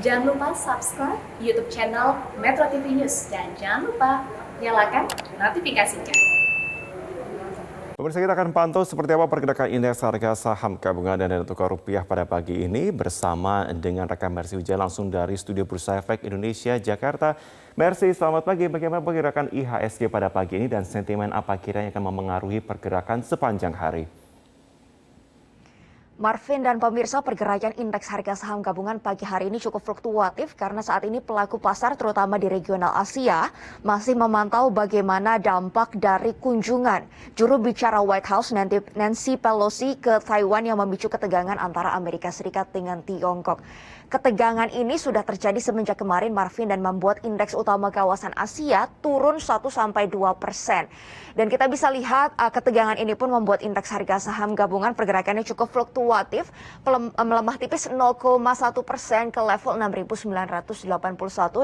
Jangan lupa subscribe YouTube channel Metro TV News dan jangan lupa nyalakan notifikasinya. Pemirsa, kita akan pantau seperti apa pergerakan indeks harga saham gabungan dan nilai tukar rupiah pada pagi ini bersama dengan rekan Mercy Wijaya langsung dari Studio Bursa Efek Indonesia, Jakarta. Mercy, selamat pagi. Bagaimana pergerakan IHSG pada pagi ini dan sentimen apa kiranya akan memengaruhi pergerakan sepanjang hari? Marvin dan pemirsa, pergerakan indeks harga saham gabungan pagi hari ini cukup fluktuatif karena saat ini pelaku pasar terutama di regional Asia masih memantau bagaimana dampak dari kunjungan juru bicara White House Nancy Pelosi ke Taiwan yang memicu ketegangan antara Amerika Serikat dengan Tiongkok. Ketegangan ini sudah terjadi semenjak kemarin, Marvin, dan membuat indeks utama kawasan Asia turun 1-2%. Dan kita bisa lihat ketegangan ini pun membuat indeks harga saham gabungan pergerakannya cukup fluktuatif, melemah tipis 0,1% ke level 6.981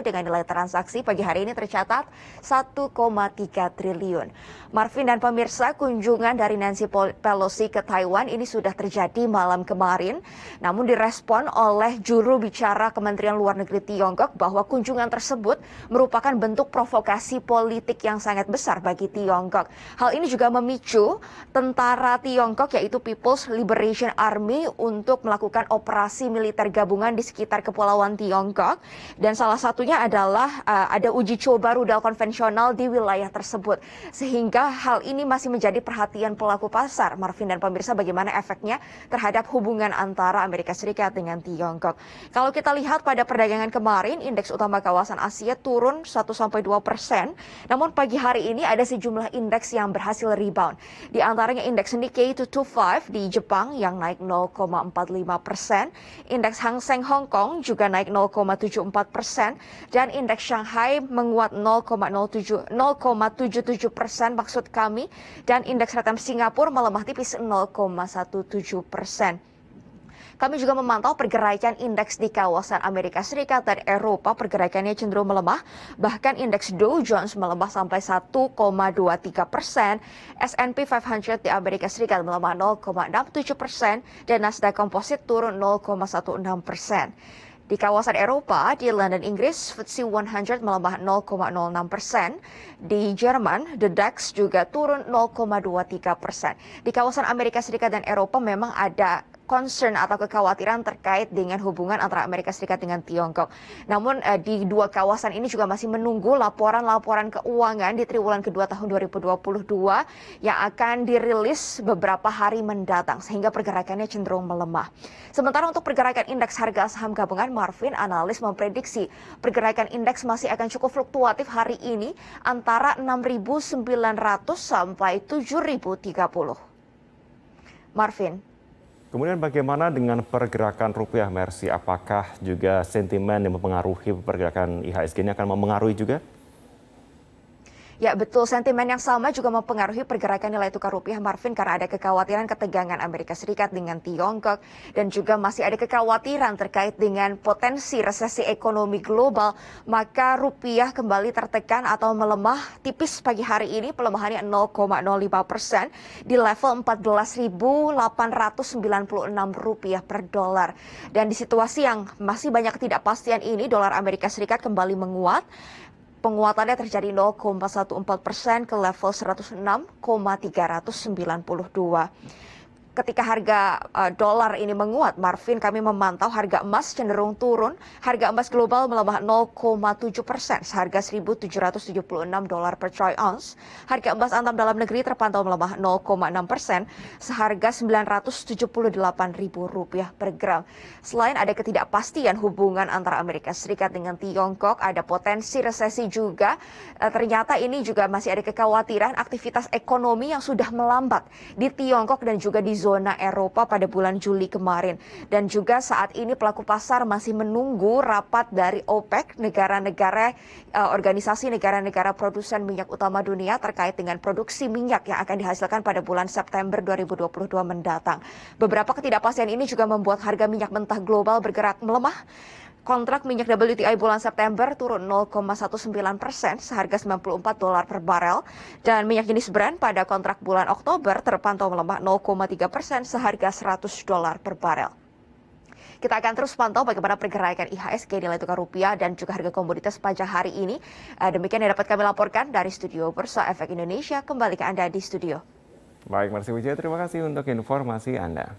dengan nilai transaksi pagi hari ini tercatat 1,3 triliun. Marvin dan pemirsa, kunjungan dari Nancy Pelosi ke Taiwan ini sudah terjadi malam kemarin, namun direspon oleh juru bicara Kementerian Luar Negeri Tiongkok bahwa kunjungan tersebut merupakan bentuk provokasi politik yang sangat besar bagi Tiongkok. Hal ini juga memicu tentara Tiongkok yaitu People's Liberation Army untuk melakukan operasi militer gabungan di sekitar Kepulauan Tiongkok, dan salah satunya adalah ada uji coba rudal konvensional di wilayah tersebut, sehingga hal ini masih menjadi perhatian pelaku pasar, Marvin dan pemirsa, bagaimana efeknya terhadap hubungan antara Amerika Serikat dengan Tiongkok. Kalau kita lihat pada perdagangan kemarin, indeks utama kawasan Asia turun 1-2%, namun pagi hari ini ada sejumlah indeks yang berhasil rebound. Di antaranya indeks Nikkei 225 di Jepang yang naik 0,45%, indeks Hang Seng Hong Kong juga naik 0,74%, dan indeks Shanghai menguat 0,77% maksud kami, dan indeks Rate Singapura melemah tipis 0,17%. Kami juga memantau pergerakan indeks di kawasan Amerika Serikat dan Eropa, pergerakannya cenderung melemah. Bahkan indeks Dow Jones melemah sampai 1,23%, S&P 500 di Amerika Serikat melemah 0,67%, dan Nasdaq Composite turun 0,16%. Di kawasan Eropa, di London, Inggris, FTSE 100 melemah 0,06%. Di Jerman, The DAX juga turun 0,23%. Di kawasan Amerika Serikat dan Eropa memang ada concern atau kekhawatiran terkait dengan hubungan antara Amerika Serikat dengan Tiongkok. Namun di dua kawasan ini juga masih menunggu laporan-laporan keuangan di triwulan kedua tahun 2022 yang akan dirilis beberapa hari mendatang, sehingga pergerakannya cenderung melemah. Sementara untuk pergerakan indeks harga saham gabungan, Marvin, analis memprediksi pergerakan indeks masih akan cukup fluktuatif hari ini antara 6.900 sampai 7.030. Marvin. Kemudian bagaimana dengan pergerakan rupiah, Mercy? Apakah juga sentimen yang mempengaruhi pergerakan IHSG ini akan mempengaruhi juga? Ya betul, sentimen yang sama juga mempengaruhi pergerakan nilai tukar rupiah, Marvin, karena ada kekhawatiran ketegangan Amerika Serikat dengan Tiongkok, dan juga masih ada kekhawatiran terkait dengan potensi resesi ekonomi global, maka rupiah kembali tertekan atau melemah tipis pagi hari ini, pelemahannya 0,05% di level 14.896 rupiah per dolar. Dan di situasi yang masih banyak ketidakpastian ini, dolar Amerika Serikat kembali menguat. Penguatannya terjadi 0,14% ke level 106,392. Ketika harga dolar ini menguat, Marvin, kami memantau harga emas cenderung turun. Harga emas global melemah 0,7%, seharga $1.776 per troy ounce. Harga emas antam dalam negeri terpantau melemah 0,6%, seharga Rp978.000 per gram. Selain ada ketidakpastian hubungan antara Amerika Serikat dengan Tiongkok, ada potensi resesi juga. Ternyata ini juga masih ada kekhawatiran aktivitas ekonomi yang sudah melambat di Tiongkok dan juga di zona Eropa pada bulan Juli kemarin. Dan juga saat ini pelaku pasar masih menunggu rapat dari OPEC, organisasi negara-negara produsen minyak utama dunia, terkait dengan produksi minyak yang akan dihasilkan pada bulan September 2022 mendatang. Beberapa ketidakpastian ini juga membuat harga minyak mentah global bergerak melemah. Kontrak minyak WTI bulan September turun 0,19%, seharga $94 per barel. Dan minyak jenis Brent pada kontrak bulan Oktober terpantau melemah 0,3%, seharga $100 per barel. Kita akan terus pantau bagaimana pergerakan IHSG nilai tukar rupiah dan juga harga komoditas pada hari ini. Demikian yang dapat kami laporkan dari studio Bursa Efek Indonesia. Kembali ke Anda di studio. Baik, Marsi Wijaya, terima kasih untuk informasi Anda.